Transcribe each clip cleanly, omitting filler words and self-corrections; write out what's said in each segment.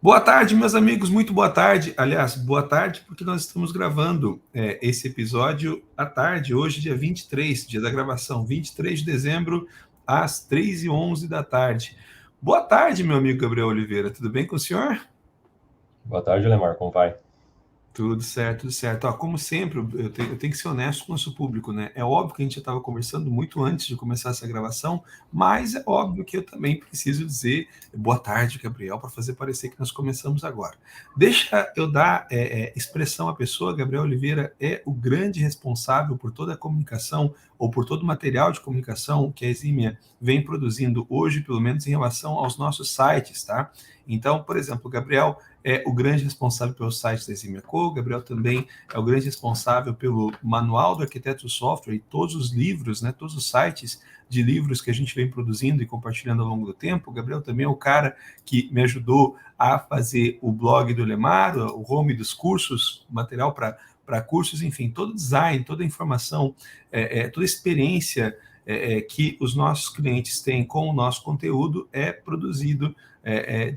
Boa tarde, meus amigos, muito boa tarde. Aliás, boa tarde, porque nós estamos gravando esse episódio à tarde, hoje, dia 23, dia da gravação, 23 de dezembro, às 3h11 da tarde. Boa tarde, meu amigo Gabriel Oliveira, tudo bem com o senhor? Boa tarde, Lemar, como vai? Tudo certo, tudo certo. Ó, como sempre, eu tenho que ser honesto com o nosso público, né? É óbvio que a gente já estava conversando muito antes de começar essa gravação, mas é óbvio que eu também preciso dizer boa tarde, Gabriel, para fazer parecer que nós começamos agora. Deixa eu dar expressão à pessoa. Gabriel Oliveira é o grande responsável por toda a comunicação ou por todo o material de comunicação que a Exímia vem produzindo hoje, pelo menos em relação aos nossos sites, tá? Então, por exemplo, o Gabriel é o grande responsável pelo site da Eximia Co. O Gabriel também é o grande responsável pelo Manual do Arquiteto do Software e todos os livros, né, todos os sites de livros que a gente vem produzindo e compartilhando ao longo do tempo. O Gabriel também é o cara que me ajudou a fazer o blog do Lemar, o home dos cursos, material para cursos, enfim, todo design, toda a informação, toda a experiência que os nossos clientes têm com o nosso conteúdo é produzido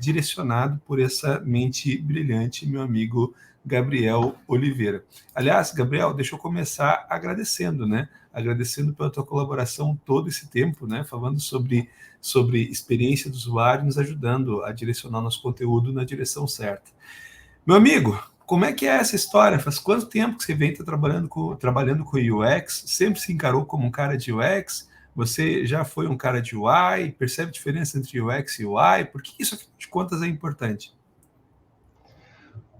direcionado por essa mente brilhante, meu amigo Gabriel Oliveira. Aliás, Gabriel, deixa eu começar agradecendo, né? Agradecendo pela tua colaboração todo esse tempo, né? Falando sobre experiência do usuário, nos ajudando a direcionar nosso conteúdo na direção certa. Meu amigo, como é que é essa história? Faz quanto tempo que você vem trabalhando com UX? Sempre se encarou como um cara de UX? Você já foi um cara de UI? Percebe a diferença entre UX e UI? Por que isso, afinal de contas, é importante?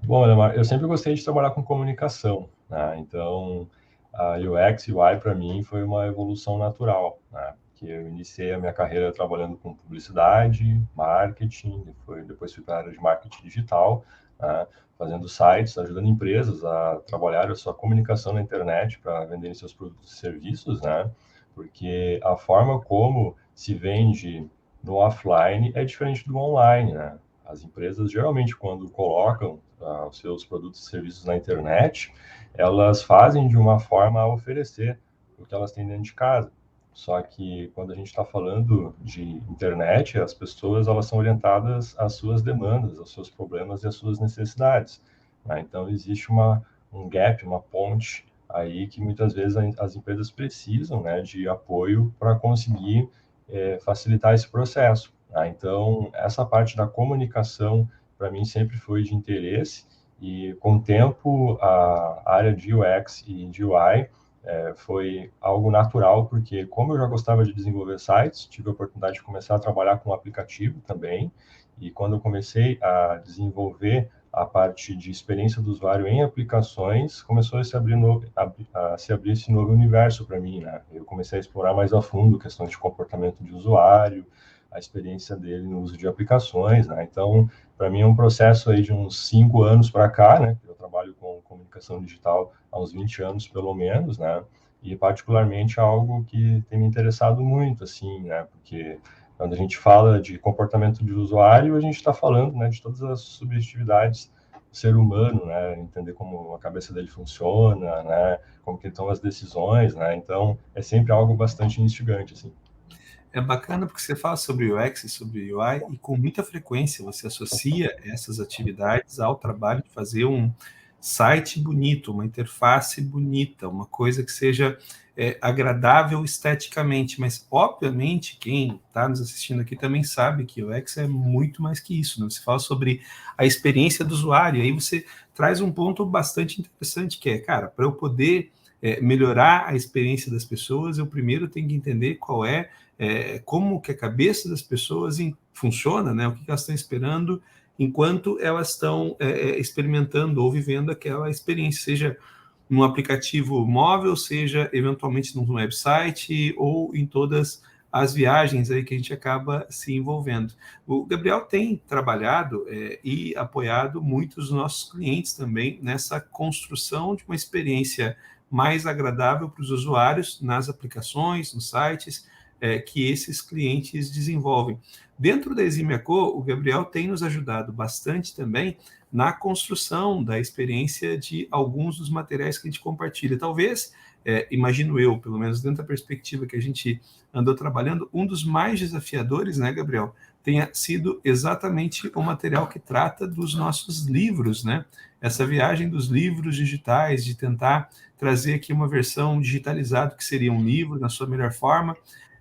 Bom, Lemar, eu sempre gostei de trabalhar com comunicação, né? Então, a UX e UI para mim foi uma evolução natural, né? Que eu iniciei a minha carreira trabalhando com publicidade, marketing, depois fui para a área de marketing digital, né? Fazendo sites, ajudando empresas a trabalhar a sua comunicação na internet para venderem seus produtos e serviços, né? Porque a forma como se vende no offline é diferente do online, né? As empresas, geralmente, quando colocam os seus produtos e serviços na internet, elas fazem de uma forma a oferecer o que elas têm dentro de casa. Só que quando a gente está falando de internet, as pessoas elas são orientadas às suas demandas, aos seus problemas e às suas necessidades, né? Então existe um gap, uma ponte aí que muitas vezes as empresas precisam, né, de apoio para conseguir facilitar esse processo, tá? Então essa parte da comunicação para mim sempre foi de interesse e com o tempo a área de UX e de UI foi algo natural, porque como eu já gostava de desenvolver sites, tive a oportunidade de começar a trabalhar com um aplicativo também, e quando eu comecei a desenvolver a parte de experiência do usuário em aplicações, começou a se abrir esse novo universo para mim, né? Eu comecei a explorar mais a fundo questões de comportamento de usuário, a experiência dele no uso de aplicações, né? Então, para mim é um processo aí de uns 5 anos para cá, né? Eu trabalho com comunicação digital há uns 20 anos, pelo menos, né? E particularmente é algo que tem me interessado muito, assim, né? Porque quando a gente fala de comportamento de usuário, a gente está falando, né, de todas as subjetividades do ser humano, né? Entender como a cabeça dele funciona, né? Como que estão as decisões, né? Então, é sempre algo bastante instigante, assim. É bacana porque você fala sobre UX e sobre UI e com muita frequência você associa essas atividades ao trabalho de fazer um site bonito, uma interface bonita, uma coisa que seja agradável esteticamente, mas obviamente quem está nos assistindo aqui também sabe que o UX é muito mais que isso, né? Você fala sobre a experiência do usuário, aí você traz um ponto bastante interessante que é, cara, para eu poder melhorar a experiência das pessoas, eu primeiro tenho que entender qual como que a cabeça das pessoas funciona, né? O que elas estão esperando enquanto elas estão experimentando ou vivendo aquela experiência, seja num aplicativo móvel, seja eventualmente num website ou em todas as viagens aí que a gente acaba se envolvendo. O Gabriel tem trabalhado e apoiado muitos dos nossos clientes também nessa construção de uma experiência mais agradável para os usuários nas aplicações, nos sites, que esses clientes desenvolvem. Dentro da Eximia Co, o Gabriel tem nos ajudado bastante também na construção da experiência de alguns dos materiais que a gente compartilha. Talvez, imagino eu, pelo menos dentro da perspectiva que a gente andou trabalhando, um dos mais desafiadores, né, Gabriel, tenha sido exatamente o material que trata dos nossos livros, né? Essa viagem dos livros digitais, de tentar trazer aqui uma versão digitalizada, que seria um livro na sua melhor forma.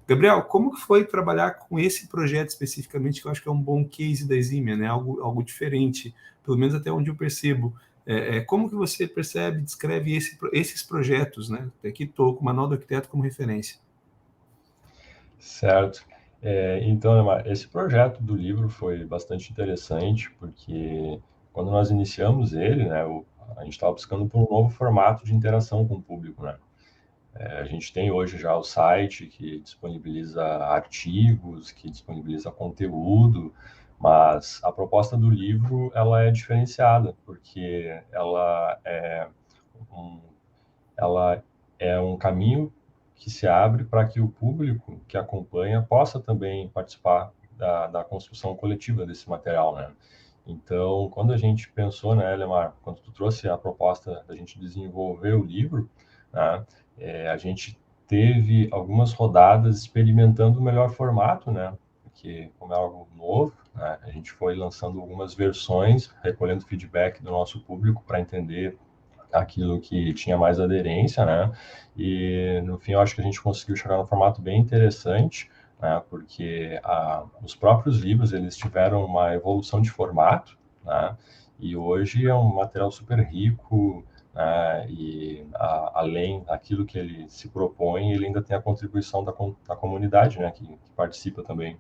Gabriel, como que foi trabalhar com esse projeto especificamente, que eu acho que é um bom case da Exímia, né? Algo diferente, pelo menos até onde eu percebo. Como que você percebe, descreve esses projetos, né? Aqui estou com o Manual do Arquiteto como referência. Certo. Então, Neymar, esse projeto do livro foi bastante interessante, porque quando nós iniciamos ele, né, a gente estava buscando por um novo formato de interação com o público, né? A gente tem hoje já o site que disponibiliza artigos, que disponibiliza conteúdo, mas a proposta do livro, ela é diferenciada, porque um, ela é um caminho que se abre para que o público que acompanha possa também participar da construção coletiva desse material, né? Então, quando a gente pensou, né, Lemar, quando tu trouxe a proposta da gente desenvolver o livro, né, a gente teve algumas rodadas experimentando o melhor formato, né? Porque como é algo novo, né, a gente foi lançando algumas versões, recolhendo feedback do nosso público para entender aquilo que tinha mais aderência, né? E no fim eu acho que a gente conseguiu chegar num formato bem interessante, né? Porque os próprios livros eles tiveram uma evolução de formato, né? E hoje é um material super rico, né? E além daquilo que ele se propõe, ele ainda tem a contribuição da comunidade, né? Que participa também.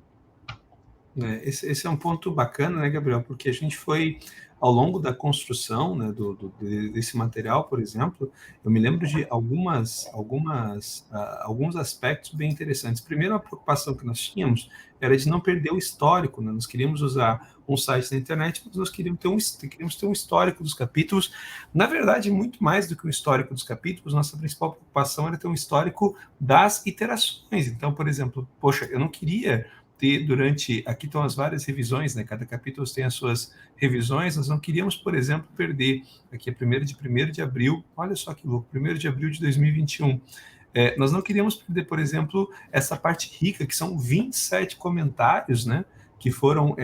Esse é um ponto bacana, né, Gabriel? Porque a gente foi, ao longo da construção, né, desse material, por exemplo, eu me lembro de alguns aspectos bem interessantes. Primeiro, a preocupação que nós tínhamos era de não perder o histórico, né? Nós queríamos usar um site na internet, mas nós queríamos ter um histórico dos capítulos. Na verdade, muito mais do que um histórico dos capítulos, nossa principal preocupação era ter um histórico das iterações. Então, por exemplo, poxa, eu não queria ter aqui estão as várias revisões, né? Cada capítulo tem as suas revisões. Nós não queríamos, por exemplo, perder, aqui é 1º de abril, olha só que louco, 1º de abril de 2021. Nós não queríamos perder, por exemplo, essa parte rica, que são 27 comentários, né? Que foram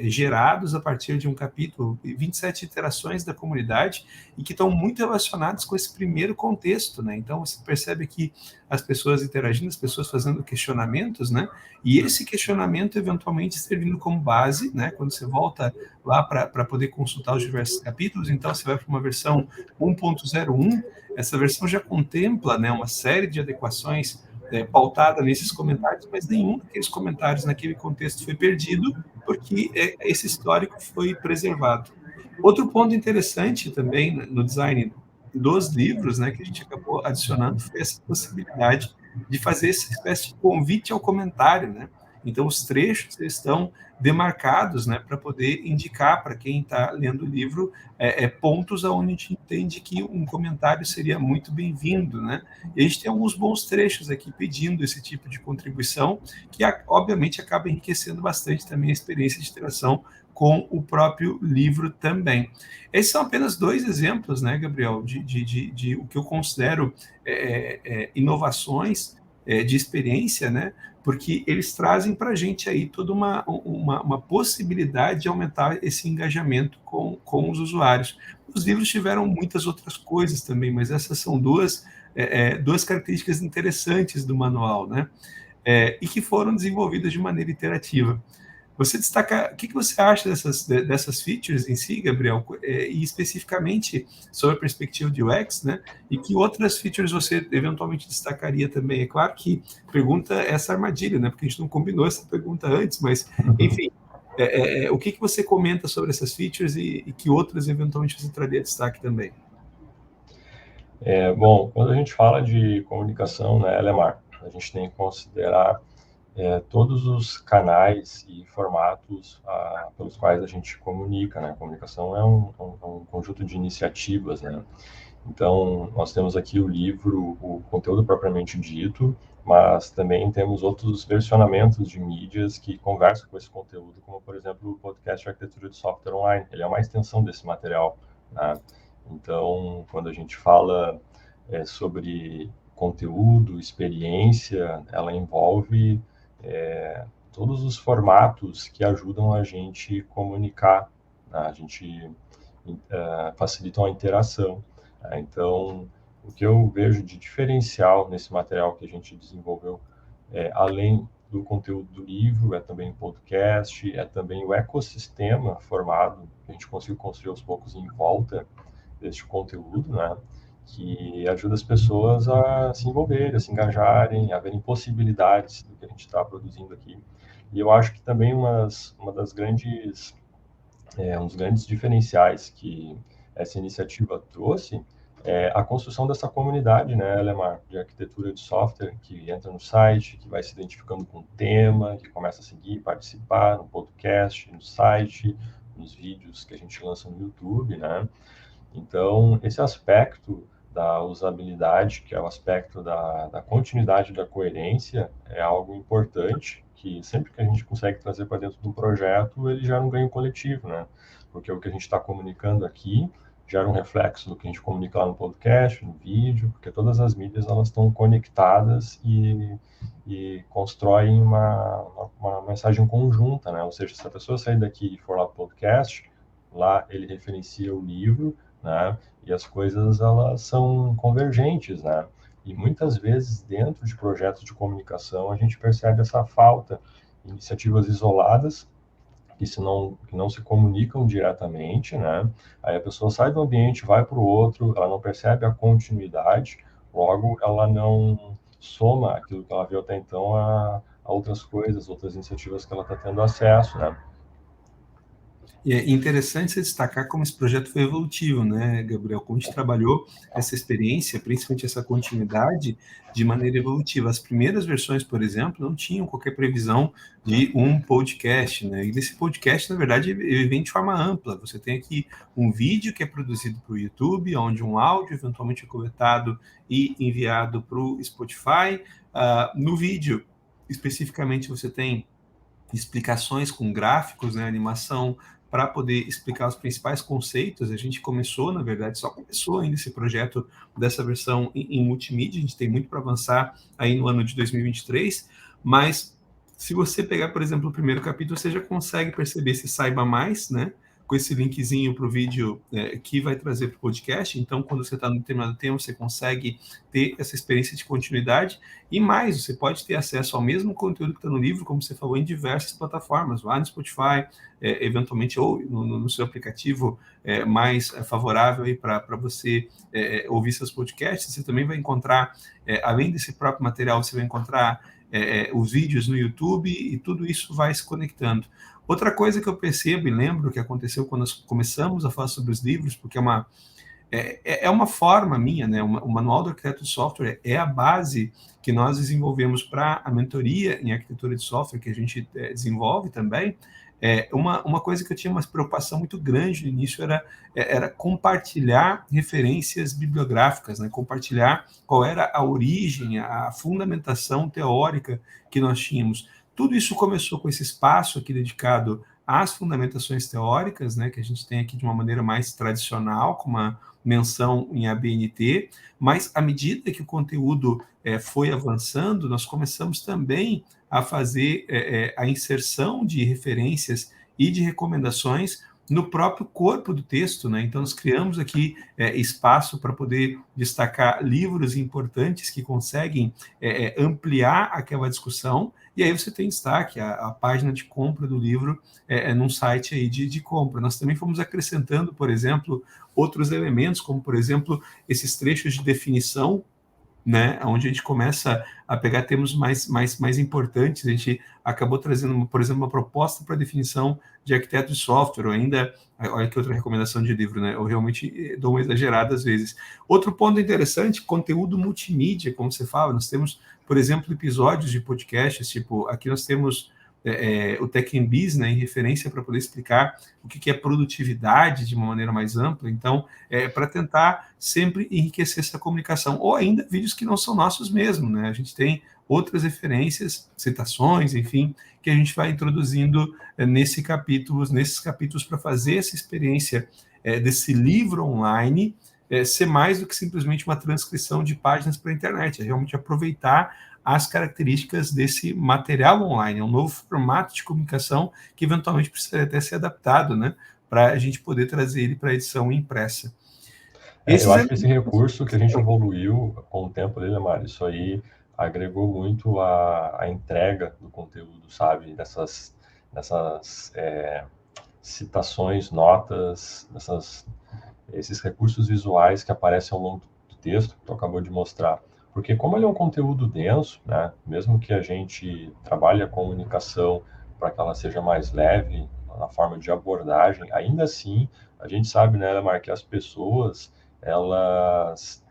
gerados a partir de um capítulo, 27 interações da comunidade, e que estão muito relacionados com esse primeiro contexto, né? Então, você percebe que as pessoas interagindo, as pessoas fazendo questionamentos, né? E esse questionamento, eventualmente, servindo como base, né? Quando você volta lá para poder consultar os diversos capítulos, então você vai para uma versão 1.01, essa versão já contempla, né, uma série de adequações pautada nesses comentários, mas nenhum daqueles comentários naquele contexto foi perdido, porque esse histórico foi preservado. Outro ponto interessante também no design dos livros, né, que a gente acabou adicionando, foi essa possibilidade de fazer essa espécie de convite ao comentário, né? Então, os trechos estão demarcados, né, para poder indicar para quem está lendo o livro pontos onde a gente entende que um comentário seria muito bem-vindo, né? E a gente tem alguns bons trechos aqui pedindo esse tipo de contribuição, que obviamente acaba enriquecendo bastante também a experiência de interação com o próprio livro também. Esses são apenas 2 exemplos, né, Gabriel, de o que eu considero inovações de experiência, né? Porque eles trazem para a gente aí toda uma possibilidade de aumentar esse engajamento com os usuários. Os livros tiveram muitas outras coisas também, mas essas são duas características interessantes do manual, né? E que foram desenvolvidas de maneira iterativa. Você destaca, o que você acha dessas features em si, Gabriel, e especificamente sobre a perspectiva de UX, né? E que outras features você eventualmente destacaria também? É claro que pergunta essa armadilha, né? Porque a gente não combinou essa pergunta antes, mas, enfim, o que você comenta sobre essas features e que outras eventualmente você traria destaque também? Bom, quando a gente fala de comunicação, né, Lemar, a gente tem que considerar todos os canais e formatos pelos quais a gente comunica, né? A comunicação é um conjunto de iniciativas, né? Então, nós temos aqui o livro, o conteúdo propriamente dito, mas também temos outros versionamentos de mídias que conversam com esse conteúdo, como, por exemplo, o podcast Arquitetura de Software Online. Ele é uma extensão desse material, né? Então, quando a gente fala sobre conteúdo, experiência, ela envolve todos os formatos que ajudam a gente comunicar, né? A gente facilitam a interação. Né? Então, o que eu vejo de diferencial nesse material que a gente desenvolveu, além do conteúdo do livro, é também o podcast, é também o ecossistema formado, que a gente conseguiu construir aos poucos em volta deste conteúdo, né? Que ajuda as pessoas a se envolverem, a se engajarem, a verem possibilidades do que a gente está produzindo aqui. E eu acho que também um dos grandes diferenciais que essa iniciativa trouxe é a construção dessa comunidade, né, Lemar, de arquitetura de software, que entra no site, que vai se identificando com o tema, que começa a seguir, participar no podcast, no site, nos vídeos que a gente lança no YouTube, né? Então, esse aspecto da usabilidade, que é o aspecto da continuidade da coerência, é algo importante, que sempre que a gente consegue trazer para dentro de um projeto, ele gera um ganho coletivo, né? Porque o que a gente está comunicando aqui gera um reflexo do que a gente comunica lá no podcast, no vídeo, porque todas as mídias elas estão conectadas e constroem uma mensagem conjunta, né? Ou seja, se a pessoa sair daqui e for lá para o podcast, lá ele referencia o livro, né? E as coisas elas são convergentes, né? E muitas vezes dentro de projetos de comunicação a gente percebe essa falta, iniciativas isoladas que não se comunicam diretamente, né? Aí a pessoa sai do ambiente, vai para o outro, ela não percebe a continuidade, logo ela não soma aquilo que ela viu até então a outras coisas, outras iniciativas que ela está tendo acesso, né? E é interessante você destacar como esse projeto foi evolutivo, né, Gabriel? Como a gente trabalhou essa experiência, principalmente essa continuidade, de maneira evolutiva. As primeiras versões, por exemplo, não tinham qualquer previsão de um podcast, né? E desse podcast, na verdade, ele vem de forma ampla. Você tem aqui um vídeo que é produzido para o YouTube, onde um áudio eventualmente é coletado e enviado para o Spotify. No vídeo, especificamente, você tem explicações com gráficos, né, animação, para poder explicar os principais conceitos. A gente começou, na verdade, só começou ainda esse projeto dessa versão em multimídia, a gente tem muito para avançar aí no ano de 2023, mas se você pegar, por exemplo, o primeiro capítulo, você já consegue perceber se saiba mais, né? Com esse linkzinho para o vídeo que vai trazer para o podcast. Então, quando você está no determinado tema, você consegue ter essa experiência de continuidade. E mais, você pode ter acesso ao mesmo conteúdo que está no livro, como você falou, em diversas plataformas, lá no Spotify, eventualmente, ou no seu aplicativo mais favorável para você ouvir seus podcasts. Você também vai encontrar, além desse próprio material, você vai encontrar os vídeos no YouTube, e tudo isso vai se conectando. Outra coisa que eu percebo e lembro que aconteceu quando nós começamos a falar sobre os livros, porque é uma forma minha, né? O Manual do Arquiteto de Software é a base que nós desenvolvemos para a mentoria em arquitetura de software, que a gente desenvolve também. Uma coisa que eu tinha uma preocupação muito grande no início era compartilhar referências bibliográficas, né? Compartilhar qual era a origem, a fundamentação teórica que nós tínhamos. Tudo isso começou com esse espaço aqui dedicado às fundamentações teóricas, né, que a gente tem aqui de uma maneira mais tradicional, com uma menção em ABNT, mas à medida que o conteúdo foi avançando, nós começamos também a fazer a inserção de referências e de recomendações no próprio corpo do texto, né? Então, nós criamos aqui espaço para poder destacar livros importantes que conseguem ampliar aquela discussão, e aí você tem destaque a página de compra do livro num site aí de compra. Nós também fomos acrescentando, por exemplo, outros elementos, como, por exemplo, esses trechos de definição, né, onde a gente começa a pegar termos mais importantes. A gente acabou trazendo, por exemplo, uma proposta para definição de arquiteto de software, ou ainda, olha que outra recomendação de livro, né, eu realmente dou uma exagerada às vezes. Outro ponto interessante, conteúdo multimídia, como você fala, nós temos, por exemplo, episódios de podcasts, tipo, aqui nós temos o Tech and Biz, né, em referência para poder explicar o que é produtividade de uma maneira mais ampla. Então, para tentar sempre enriquecer essa comunicação, ou ainda vídeos que não são nossos mesmo, né? A gente tem outras referências, citações, enfim, que a gente vai introduzindo nesses capítulos para fazer essa experiência desse livro online ser mais do que simplesmente uma transcrição de páginas para a internet, é realmente aproveitar as características desse material online. É um novo formato de comunicação que eventualmente precisaria até ser adaptado, né, para a gente poder trazer ele para a edição impressa. Eu acho que esse recurso que a gente evoluiu com o tempo dele, Mário, isso aí agregou muito a entrega do conteúdo, sabe? Dessas citações, notas, esses recursos visuais que aparecem ao longo do texto que tu acabou de mostrar. Porque como ele é um conteúdo denso, né, mesmo que a gente trabalhe a comunicação para que ela seja mais leve na forma de abordagem, ainda assim, a gente sabe, né, Lemar, que as pessoas, elas,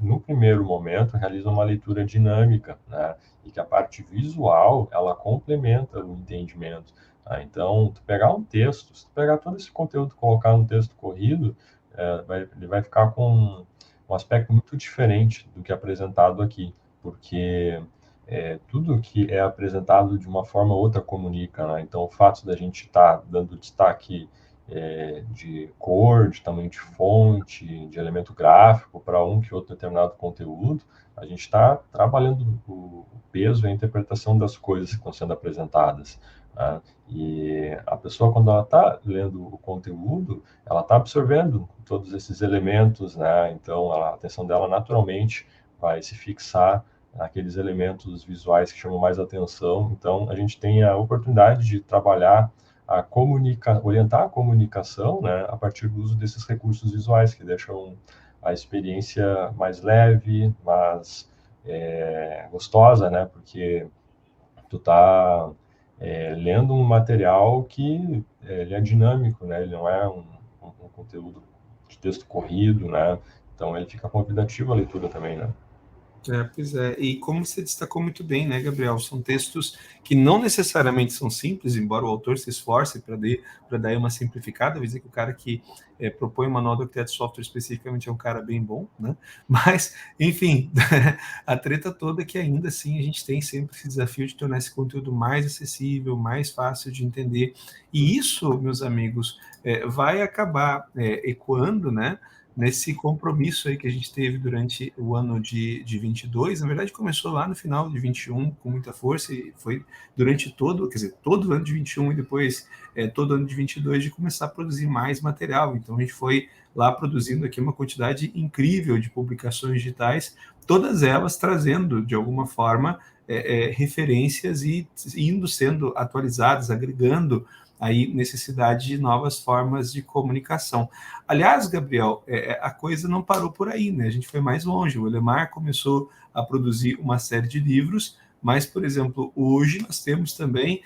no primeiro momento, realizam uma leitura dinâmica, né, e que a parte visual, ela complementa o entendimento. Tá? Então, tu pegar um texto, se tu pegar todo esse conteúdo e colocar num texto corrido, ele vai ficar com um aspecto muito diferente do que é apresentado aqui, porque tudo que é apresentado de uma forma ou outra comunica, né? Então, o fato da gente estar dando destaque de cor, de tamanho de fonte, de elemento gráfico para um que outro determinado conteúdo, a gente está trabalhando o peso e a interpretação das coisas que estão sendo apresentadas. Né? E a pessoa, quando ela está lendo o conteúdo, ela está absorvendo todos esses elementos, né? Então, a atenção dela naturalmente vai se fixar naqueles elementos visuais que chamam mais atenção. Então, a gente tem a oportunidade de trabalhar orientar a comunicação, né, a partir do uso desses recursos visuais que deixam a experiência mais leve, mais gostosa, né? Porque tu tá lendo um material que ele é dinâmico, né? Ele não é um conteúdo de texto corrido, né? Então ele fica convidativo a leitura também, né? Pois é, e como você destacou muito bem, né, Gabriel, são textos que não necessariamente são simples, embora o autor se esforce para dar uma simplificada, vou dizer que o cara que propõe uma manual do arquiteto de software especificamente é um cara bem bom, né, mas, enfim, a treta toda é que ainda assim a gente tem sempre esse desafio de tornar esse conteúdo mais acessível, mais fácil de entender, e isso, meus amigos, vai acabar ecoando, né, nesse compromisso aí que a gente teve durante o ano de 22, na verdade começou lá no final de 21 com muita força e foi durante todo, quer dizer, todo o ano de 21 e depois todo o ano de 22 de começar a produzir mais material. Então a gente foi lá produzindo aqui uma quantidade incrível de publicações digitais, todas elas trazendo de alguma forma referências e indo sendo atualizadas, agregando aí necessidade de novas formas de comunicação. Aliás, Gabriel, a coisa não parou por aí, né? A gente foi mais longe. O Elemar começou a produzir uma série de livros, mas, por exemplo, hoje nós temos também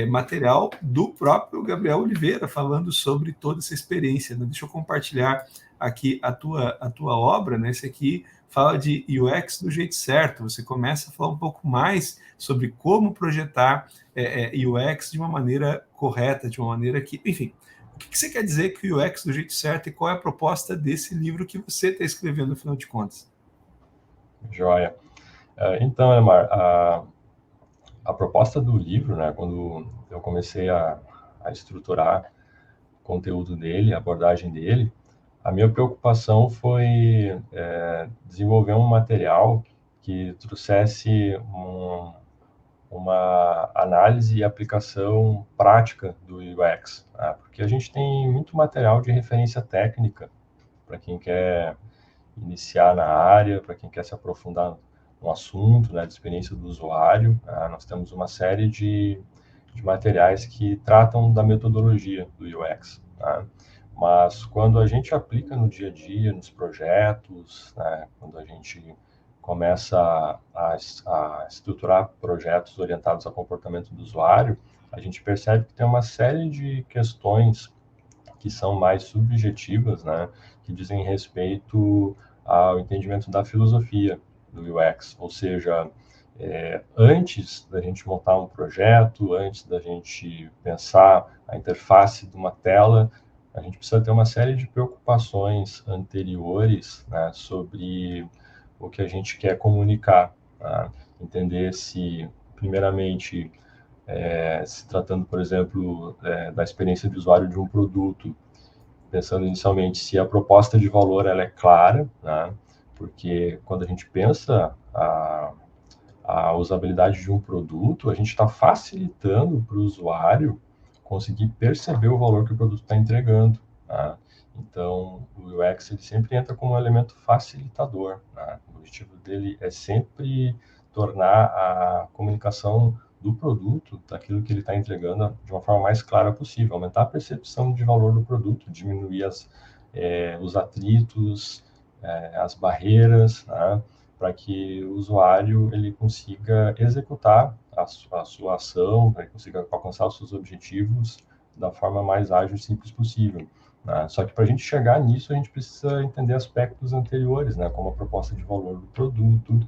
material do próprio Gabriel Oliveira falando sobre toda essa experiência, né? Deixa eu compartilhar aqui a tua obra, né? Esse aqui fala de UX do jeito certo. Você começa a falar um pouco mais sobre como projetar UX de uma maneira correta, de uma maneira que, enfim, o que você quer dizer que o UX do jeito certo e qual é a proposta desse livro que você está escrevendo, no final de contas? Joia. Então, Emar, a proposta do livro, né, quando eu comecei a estruturar o conteúdo dele, a abordagem dele, a minha preocupação foi desenvolver um material que trouxesse uma análise e aplicação prática do UX, né? Porque a gente tem muito material de referência técnica para quem quer iniciar na área, para quem quer se aprofundar no assunto, né, de experiência do usuário. Nós temos uma série de materiais que tratam da metodologia do UX. Né? Mas quando a gente aplica no dia a dia, nos projetos, né, quando a gente começa a estruturar projetos orientados ao comportamento do usuário, a gente percebe que tem uma série de questões que são mais subjetivas, né, que dizem respeito ao entendimento da filosofia do UX, ou seja, antes da gente montar um projeto, antes da gente pensar a interface de uma tela, a gente precisa ter uma série de preocupações anteriores, né, sobre o que a gente quer comunicar, tá? Entender se, primeiramente, se tratando, por exemplo, da experiência de usuário de um produto, pensando inicialmente se a proposta de valor ela é clara, né? Porque quando a gente pensa a a usabilidade de um produto, a gente está facilitando para o usuário conseguir perceber o valor que o produto está entregando, tá? Então, o UX ele sempre entra como um elemento facilitador, tá? O objetivo dele é sempre tornar a comunicação do produto, daquilo que ele está entregando, de uma forma mais clara possível, aumentar a percepção de valor do produto, diminuir os atritos, as barreiras, tá? Para que o usuário ele consiga executar a sua ação, para que consiga alcançar os seus objetivos da forma mais ágil e simples possível. Né? Só que para a gente chegar nisso, a gente precisa entender aspectos anteriores, né? Como a proposta de valor do produto,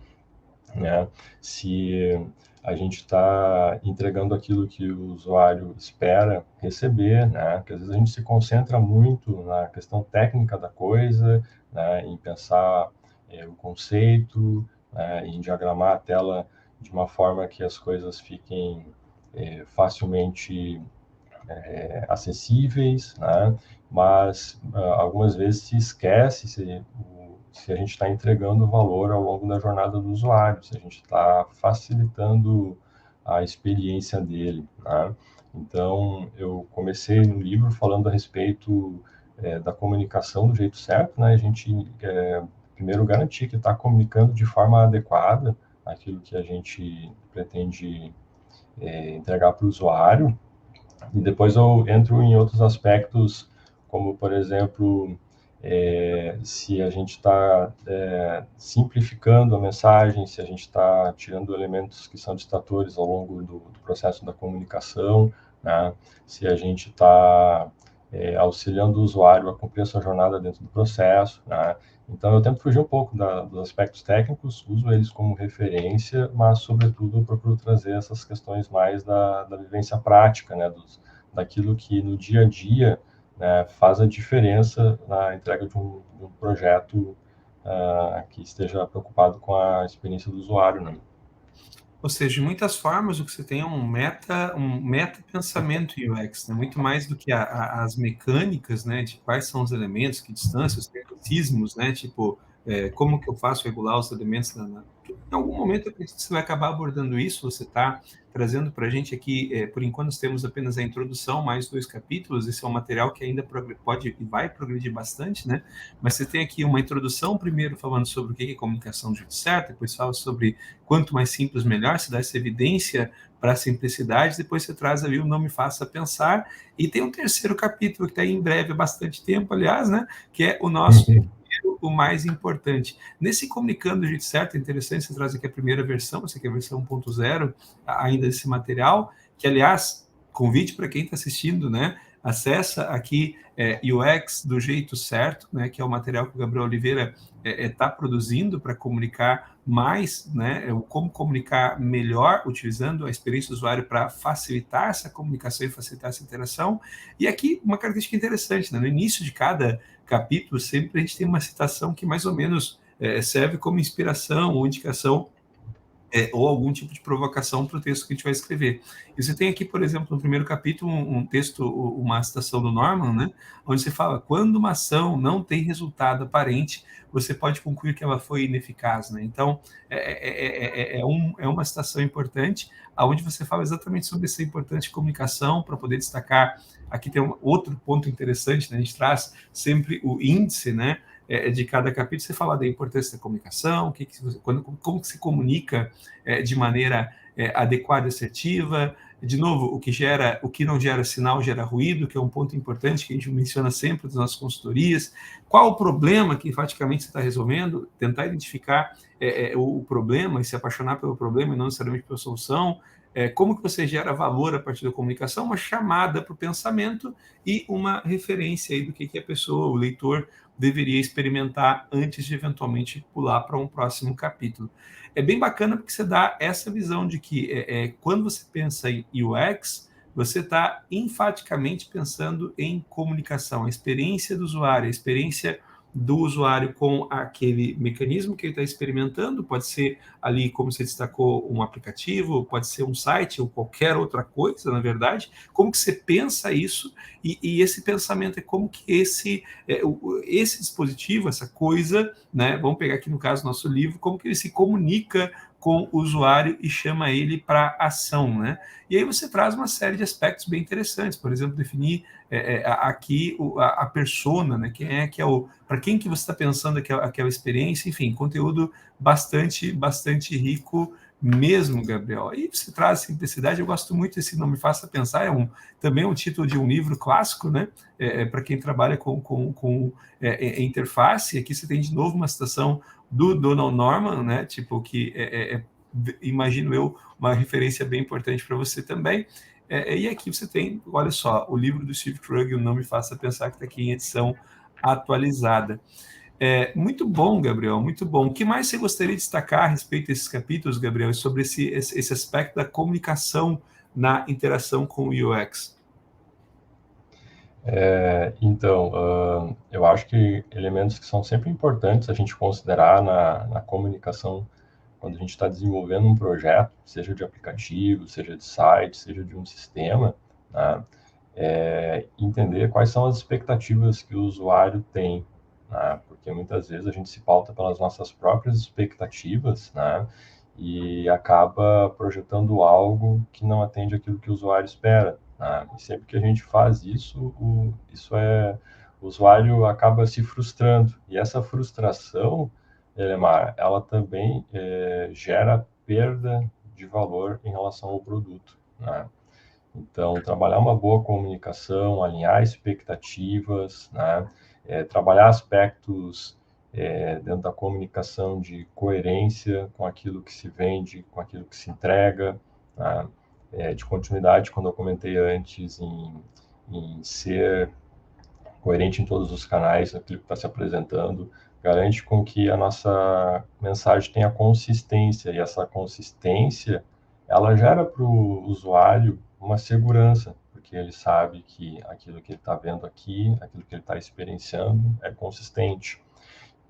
né? Se a gente está entregando aquilo que o usuário espera receber, né? Porque às vezes a gente se concentra muito na questão técnica da coisa, né? Em pensar o conceito, né? Em diagramar a tela de uma forma que as coisas fiquem facilmente acessíveis, né? Mas algumas vezes se esquece se a gente está entregando valor ao longo da jornada do usuário, se a gente está facilitando a experiência dele, né? Então, eu comecei no livro falando a respeito da comunicação do jeito certo, né? A gente primeiro garantir que está comunicando de forma adequada aquilo que a gente pretende entregar para o usuário, e depois eu entro em outros aspectos, como, por exemplo, se a gente está simplificando a mensagem, se a gente está tirando elementos que são distratores ao longo do processo da comunicação, né? Se a gente está auxiliando o usuário a cumprir a sua jornada dentro do processo, né? Então, eu tento fugir um pouco dos aspectos técnicos, uso eles como referência, mas, sobretudo, eu procuro trazer essas questões mais da vivência prática, né? Daquilo que, no dia a dia, né, faz a diferença na entrega de um projeto que esteja preocupado com a experiência do usuário, né? Ou seja, de muitas formas, o que você tem é um meta pensamento UX, né? Muito mais do que as mecânicas, né? De quais são os elementos, que distâncias, tecnicismos, né? Tipo, como que eu faço regular os elementos Em algum momento, eu acredito que você vai acabar abordando isso. Você está trazendo para a gente aqui, por enquanto, nós temos apenas a introdução, mais 2 capítulos. Esse é um material que ainda pode e vai progredir bastante, né? Mas você tem aqui uma introdução, primeiro falando sobre o que é comunicação do jeito certo, depois fala sobre quanto mais simples, melhor, se dá essa evidência para a simplicidade, depois você traz ali o Não Me Faça Pensar, e tem um terceiro capítulo que está aí em breve, há bastante tempo, aliás, né, que é o nosso o mais importante. Nesse Comunicando do Jeito Certo, é interessante, você traz aqui a primeira versão, essa aqui é a versão 1.0 ainda desse material, que, aliás, convite para quem está assistindo, né, acessa aqui UX do Jeito Certo, né, que é o material que o Gabriel Oliveira está produzindo para comunicar mais, né, como comunicar melhor, utilizando a experiência do usuário para facilitar essa comunicação e facilitar essa interação. E aqui uma característica interessante, né, no início de cada capítulo, sempre a gente tem uma citação que mais ou menos serve como inspiração ou indicação ou algum tipo de provocação para o texto que a gente vai escrever. E você tem aqui, por exemplo, no primeiro capítulo, um texto, uma citação do Norman, né, onde você fala: quando uma ação não tem resultado aparente, você pode concluir que ela foi ineficaz. Né? Então, é uma citação importante, onde você fala exatamente sobre essa importante comunicação, para poder destacar. Aqui tem outro ponto interessante, né? A gente traz sempre o índice, né, de cada capítulo. Você fala da importância da comunicação, como que se comunica de maneira adequada e assertiva. De novo, o que não gera sinal gera ruído, que é um ponto importante que a gente menciona sempre nas nossas consultorias. Qual o problema que praticamente você está resolvendo? Tentar identificar o problema e se apaixonar pelo problema e não necessariamente pela solução. Como que você gera valor a partir da comunicação? Uma chamada para o pensamento e uma referência aí do que a pessoa, o leitor, deveria experimentar antes de eventualmente pular para um próximo capítulo. É bem bacana porque você dá essa visão de que quando você pensa em UX, você está enfaticamente pensando em comunicação, a experiência do usuário, a experiência do usuário com aquele mecanismo que ele está experimentando, pode ser ali, como você destacou, um aplicativo, pode ser um site ou qualquer outra coisa, na verdade. Como que você pensa isso e esse pensamento é como que esse dispositivo, essa coisa, né, vamos pegar aqui no caso do nosso livro, como que ele se comunica com o usuário e chama ele para ação, né? E aí você traz uma série de aspectos bem interessantes, por exemplo, definir aqui a persona, né? Quem é que é para quem que você está pensando aquela experiência, enfim, conteúdo bastante rico mesmo, Gabriel. E você traz simplicidade, eu gosto muito desse Não Me Faça Pensar, também um título de um livro clássico, né? Para quem trabalha com interface. Aqui você tem de novo uma citação do Donald Norman, né? Tipo, que imagino eu, uma referência bem importante para você também. E aqui você tem, olha só, o livro do Steve Krug, o Não Me Faça Pensar, que está aqui em edição atualizada. Muito bom, Gabriel, muito bom. O que mais você gostaria de destacar a respeito desses capítulos, Gabriel, sobre esse aspecto da comunicação na interação com o UX? Então, eu acho que elementos que são sempre importantes a gente considerar na comunicação quando a gente está desenvolvendo um projeto, seja de aplicativo, seja de site, seja de um sistema, né? Entender quais são as expectativas que o usuário tem, né? Porque muitas vezes a gente se pauta pelas nossas próprias expectativas, né? E acaba projetando algo que não atende aquilo que o usuário espera, né? E sempre que a gente faz isso, o usuário acaba se frustrando. E essa frustração, Elemar, ela também gera perda de valor em relação ao produto, né? Então, trabalhar uma boa comunicação, alinhar expectativas, né? Trabalhar aspectos dentro da comunicação de coerência com aquilo que se vende, com aquilo que se entrega, né? De continuidade, quando eu comentei antes em ser coerente em todos os canais, aquilo que está se apresentando, garante com que a nossa mensagem tenha consistência, e essa consistência, ela gera para o usuário uma segurança, porque ele sabe que aquilo que ele está vendo aqui, aquilo que ele está experienciando é consistente.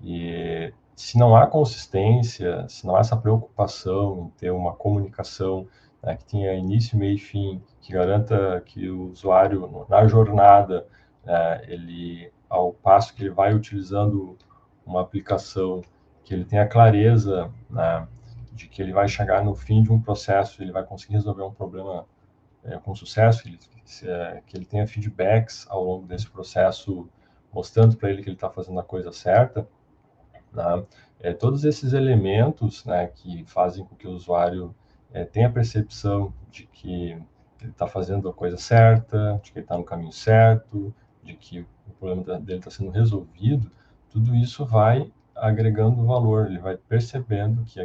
E se não há consistência, se não há essa preocupação em ter uma comunicação, né, que tenha início, meio e fim, que garanta que o usuário, na jornada, ele, ao passo que ele vai utilizando uma aplicação, que ele tenha clareza, né, de que ele vai chegar no fim de um processo, ele vai conseguir resolver um problema com sucesso, que ele tenha feedbacks ao longo desse processo, mostrando para ele que ele está fazendo a coisa certa, né? Todos esses elementos, né, que fazem com que o usuário tenha a percepção de que ele está fazendo a coisa certa, de que ele está no caminho certo, de que o problema dele está sendo resolvido, tudo isso vai agregando valor, ele vai percebendo que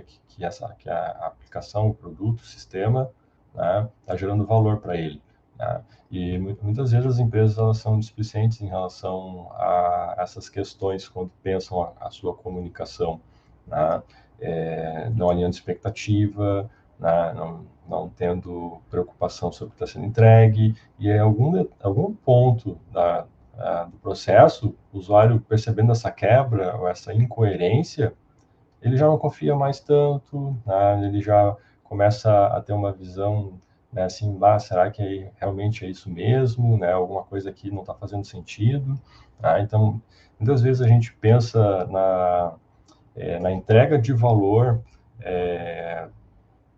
a aplicação, o produto, o sistema, né, está gerando valor para ele, né? E muitas vezes as empresas elas são displicentes em relação a essas questões quando pensam a sua comunicação, né? Não alinhando expectativa, né? Não tendo preocupação sobre o que está sendo entregue, e em algum ponto do processo, o usuário percebendo essa quebra ou essa incoerência, ele já não confia mais tanto, né? Ele já começa a ter uma visão, né, assim, será que realmente é isso mesmo, né? Alguma coisa aqui não está fazendo sentido, tá? Então, muitas vezes a gente pensa na entrega de valor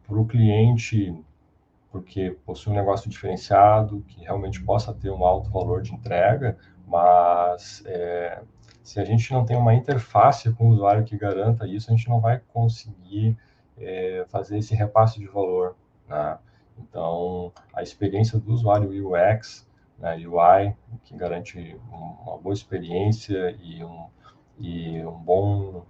para o cliente, porque possui um negócio diferenciado, que realmente possa ter um alto valor de entrega, mas se a gente não tem uma interface com o usuário que garanta isso, a gente não vai conseguir fazer esse repasse de valor, né? Então, a experiência do usuário UX, né, UI, que garante uma boa experiência e um bom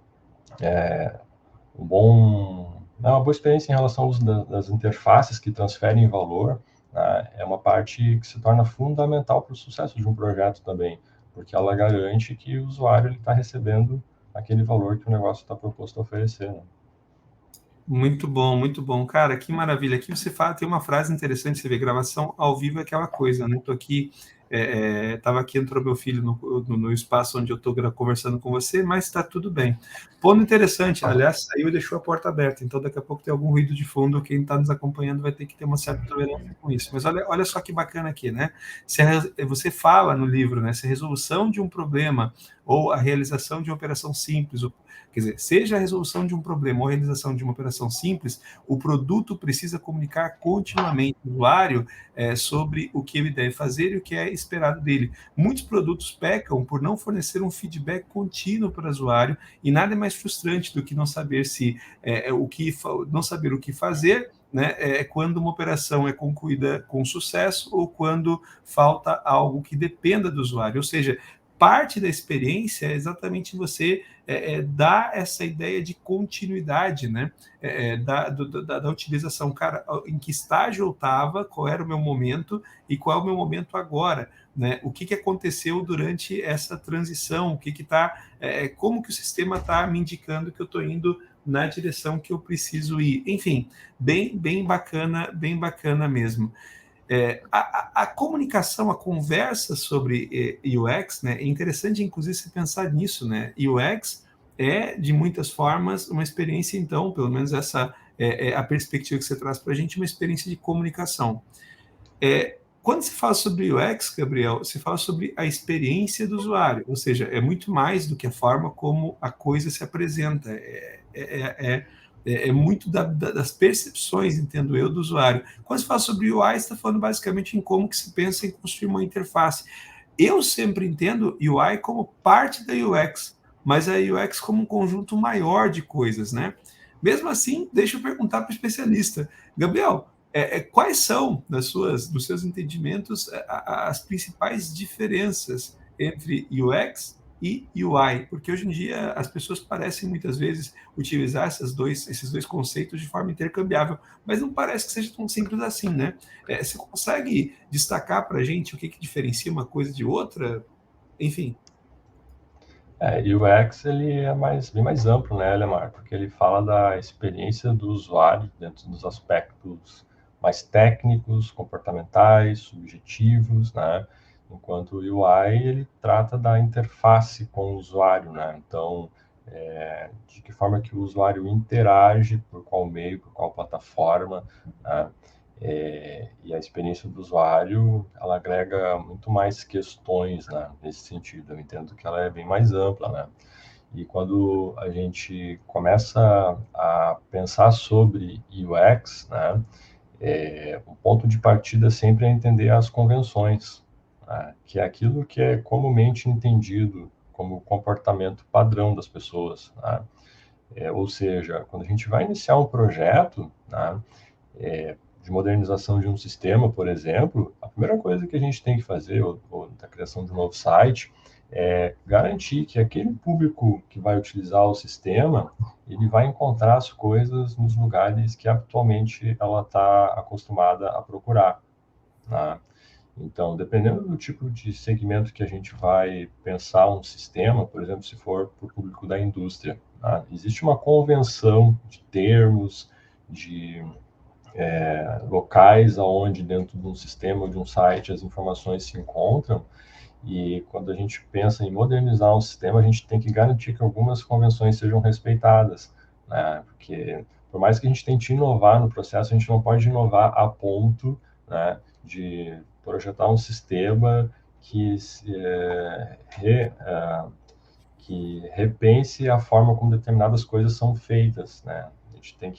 uma boa experiência em relação ao uso das interfaces que transferem valor, né, é uma parte que se torna fundamental para o sucesso de um projeto também, porque ela garante que o usuário está recebendo aquele valor que o negócio está proposto a oferecer, né? Muito bom, muito bom. Cara, que maravilha. Aqui você fala, tem uma frase interessante, você vê, gravação ao vivo é aquela coisa, né? Estou aqui Estava aqui, entrou meu filho no espaço onde eu estou conversando com você, mas está tudo bem. Ponto interessante, aliás, saiu e deixou a porta aberta, então daqui a pouco tem algum ruído de fundo, quem está nos acompanhando vai ter que ter uma certa tolerância com isso. Mas olha só que bacana aqui, né? Você fala no livro, né? Se a resolução de um problema ou a realização de uma operação simples, quer dizer, seja a resolução de um problema ou a realização de uma operação simples, o produto precisa comunicar continuamente ao usuário sobre o que ele deve fazer e o que é esperado dele. Muitos produtos pecam por não fornecer um feedback contínuo para o usuário, e nada é mais frustrante do que não saber não saber o que fazer, né, quando uma operação é concluída com sucesso ou quando falta algo que dependa do usuário. Ou seja, parte da experiência é exatamente você dar essa ideia de continuidade, né? Da utilização. Cara, em que estágio eu estava, qual era o meu momento e qual é o meu momento agora, né? O que aconteceu durante essa transição, como que o sistema está me indicando que eu estou indo na direção que eu preciso ir. Enfim, bem bacana mesmo. A comunicação, a conversa sobre UX, né, é interessante, inclusive, se pensar nisso, né? UX é, de muitas formas, uma experiência, então, pelo menos essa é a perspectiva que você traz para a gente, uma experiência de comunicação. Quando se fala sobre UX, Gabriel, se fala sobre a experiência do usuário, ou seja, é muito mais do que a forma como a coisa se apresenta, é muito das percepções, entendo eu, do usuário. Quando se fala sobre UI, está falando basicamente em como que se pensa em construir uma interface. Eu sempre entendo UI como parte da UX, mas a UX como um conjunto maior de coisas, né? Mesmo assim, deixa eu perguntar para o especialista. Gabriel, quais são, dos seus entendimentos, as principais diferenças entre UX e UI? Porque hoje em dia as pessoas parecem muitas vezes utilizar esses dois conceitos de forma intercambiável, mas não parece que seja tão simples assim, né? Você consegue destacar para a gente o que diferencia uma coisa de outra? Enfim. E o UX ele é bem mais amplo, né, Lemar? Porque ele fala da experiência do usuário dentro dos aspectos mais técnicos, comportamentais, subjetivos, né? Enquanto o UI ele trata da interface com o usuário, né? Então, de que forma que o usuário interage, por qual meio, por qual plataforma, né? E a experiência do usuário, ela agrega muito mais questões, né, nesse sentido. Eu entendo que ela é bem mais ampla, né? E quando a gente começa a pensar sobre UX, né, o ponto de partida sempre é entender as convenções, né, que é aquilo que é comumente entendido como comportamento padrão das pessoas, né? Ou seja, quando a gente vai iniciar um projeto, né, de modernização de um sistema, por exemplo, a primeira coisa que a gente tem que fazer, ou da criação de um novo site, é garantir que aquele público que vai utilizar o sistema, ele vai encontrar as coisas nos lugares que atualmente ela está acostumada a procurar, né? Então, dependendo do tipo de segmento que a gente vai pensar um sistema, por exemplo, se for para o público da indústria, né, existe uma convenção de termos, de locais aonde dentro de um sistema ou de um site as informações se encontram, e quando a gente pensa em modernizar um sistema, a gente tem que garantir que algumas convenções sejam respeitadas, né? Porque por mais que a gente tente inovar no processo, a gente não pode inovar a ponto, né, de projetar um sistema que repense a forma como determinadas coisas são feitas, né? A gente tem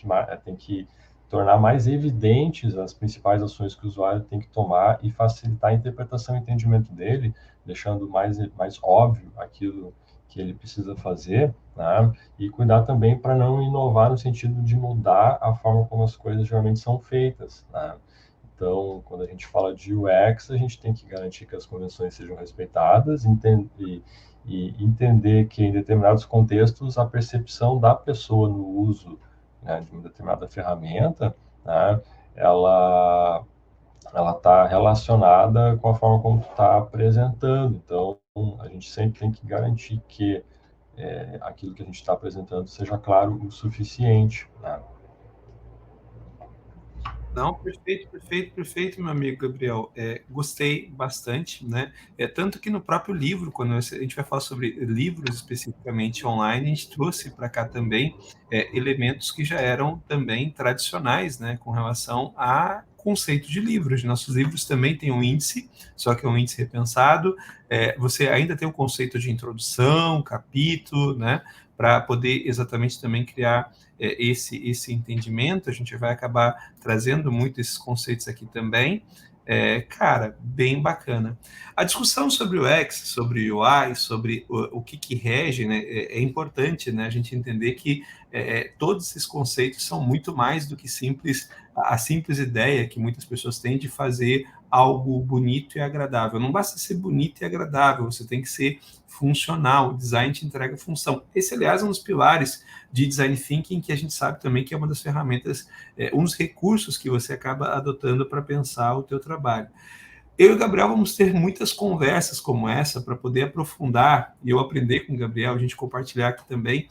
que tornar mais evidentes as principais ações que o usuário tem que tomar e facilitar a interpretação e entendimento dele, deixando mais óbvio aquilo que ele precisa fazer, né? E cuidar também para não inovar no sentido de mudar a forma como as coisas geralmente são feitas, né? Então, quando a gente fala de UX, a gente tem que garantir que as convenções sejam respeitadas e entender que, em determinados contextos, a percepção da pessoa no uso, né, de uma determinada ferramenta, né, ela está relacionada com a forma como tu está apresentando. Então, a gente sempre tem que garantir que aquilo que a gente está apresentando seja claro o suficiente, né? Não, perfeito, perfeito, perfeito, meu amigo Gabriel. Gostei bastante, né? Tanto que no próprio livro, quando a gente vai falar sobre livros especificamente online, a gente trouxe para cá também elementos que já eram também tradicionais, né? Com relação a conceito de livros. Nossos livros também têm um índice, só que é um índice repensado. Você ainda tem o conceito de introdução, capítulo, né? Para poder exatamente também criar esse entendimento. A gente vai acabar trazendo muito esses conceitos aqui também. Cara, bem bacana. A discussão sobre o UX, sobre o UI, sobre o que rege, né, importante, né, a gente entender que todos esses conceitos são muito mais do que a simples ideia que muitas pessoas têm de fazer algo bonito e agradável. Não basta ser bonito e agradável, você tem que ser funcional. O design te entrega função. Esse, aliás, é um dos pilares de design thinking, que a gente sabe também que é uma das ferramentas, um dos recursos que você acaba adotando para pensar o teu trabalho. Eu e o Gabriel vamos ter muitas conversas como essa para poder aprofundar e eu aprender com o Gabriel, a gente compartilhar aqui também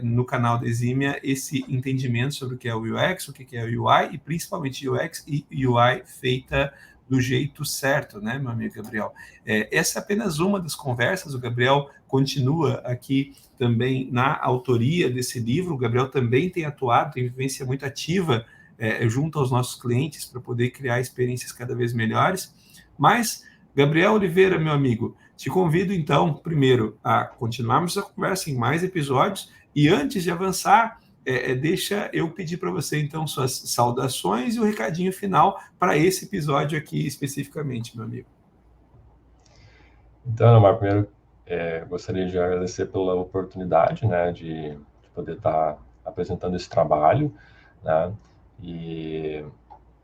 no canal da Exímia esse entendimento sobre o que é o UX, o que é o UI e principalmente UX e UI feita do jeito certo, né, meu amigo Gabriel? Essa é apenas uma das conversas, o Gabriel continua aqui também na autoria desse livro, o Gabriel também tem atuado, tem vivência muito ativa junto aos nossos clientes para poder criar experiências cada vez melhores. Mas, Gabriel Oliveira, meu amigo, te convido então, primeiro, a continuarmos a conversa em mais episódios e antes de avançar, deixa eu pedir para você então suas saudações e o recadinho final para esse episódio aqui especificamente, meu amigo. Então, Amar, primeiro gostaria de agradecer pela oportunidade, né, de poder estar apresentando esse trabalho, né, e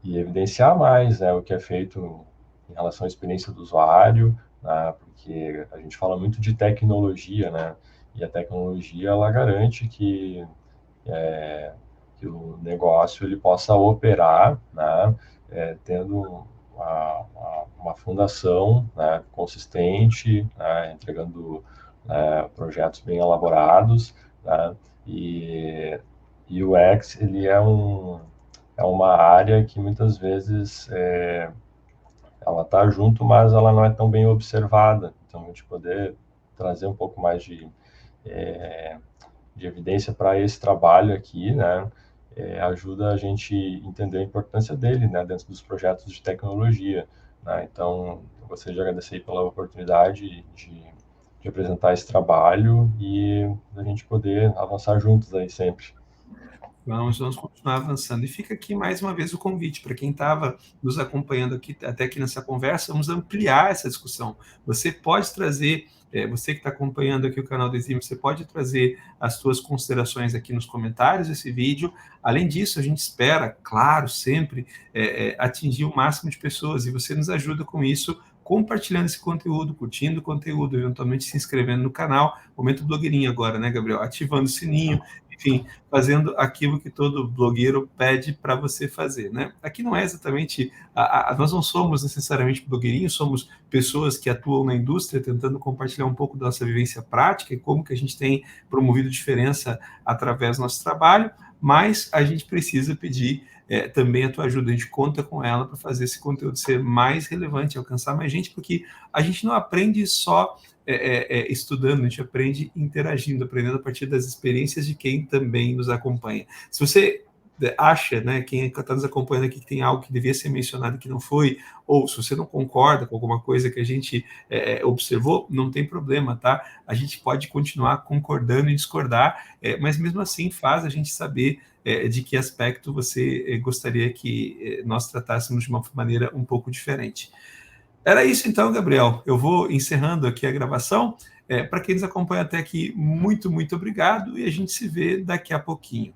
evidenciar mais, né, o que é feito em relação à experiência do usuário, né, porque a gente fala muito de tecnologia, né, e a tecnologia ela garante que o negócio ele possa operar, né, tendo uma fundação, né, consistente, né, entregando projetos bem elaborados, né, e o UX ele é uma área que muitas vezes ela está junto, mas ela não é tão bem observada. Então, a gente poder trazer um pouco mais de evidência para esse trabalho aqui, né, ajuda a gente entender a importância dele, né, dentro dos projetos de tecnologia, né? Então, eu gostaria de agradecer pela oportunidade de apresentar esse trabalho e a gente poder avançar juntos aí sempre. Vamos continuar avançando. E fica aqui mais uma vez o convite para quem estava nos acompanhando aqui, até aqui nessa conversa, vamos ampliar essa discussão. Você pode trazer, você que está acompanhando aqui o canal do Exímio, você pode trazer as suas considerações aqui nos comentários desse vídeo. Além disso, a gente espera, claro, sempre atingir o máximo de pessoas e você nos ajuda com isso, compartilhando esse conteúdo, curtindo o conteúdo, eventualmente se inscrevendo no canal. Momento blogueirinho agora, né, Gabriel? Ativando o sininho, enfim, fazendo aquilo que todo blogueiro pede para você fazer, né? Aqui não é exatamente, nós não somos necessariamente blogueirinhos, somos pessoas que atuam na indústria tentando compartilhar um pouco da nossa vivência prática e como que a gente tem promovido diferença através do nosso trabalho, mas a gente precisa pedir também a tua ajuda, a gente conta com ela para fazer esse conteúdo ser mais relevante, alcançar mais gente, porque a gente não aprende só estudando, a gente aprende interagindo, aprendendo a partir das experiências de quem também nos acompanha. Se você acha, né, quem está nos acompanhando aqui, que tem algo que devia ser mencionado que não foi, ou se você não concorda com alguma coisa que a gente observou, não tem problema, tá? A gente pode continuar concordando e discordar, mas mesmo assim faz a gente saber de que aspecto você gostaria que nós tratássemos de uma maneira um pouco diferente. Era isso então, Gabriel. Eu vou encerrando aqui a gravação. Para quem nos acompanha até aqui, muito, muito obrigado e a gente se vê daqui a pouquinho.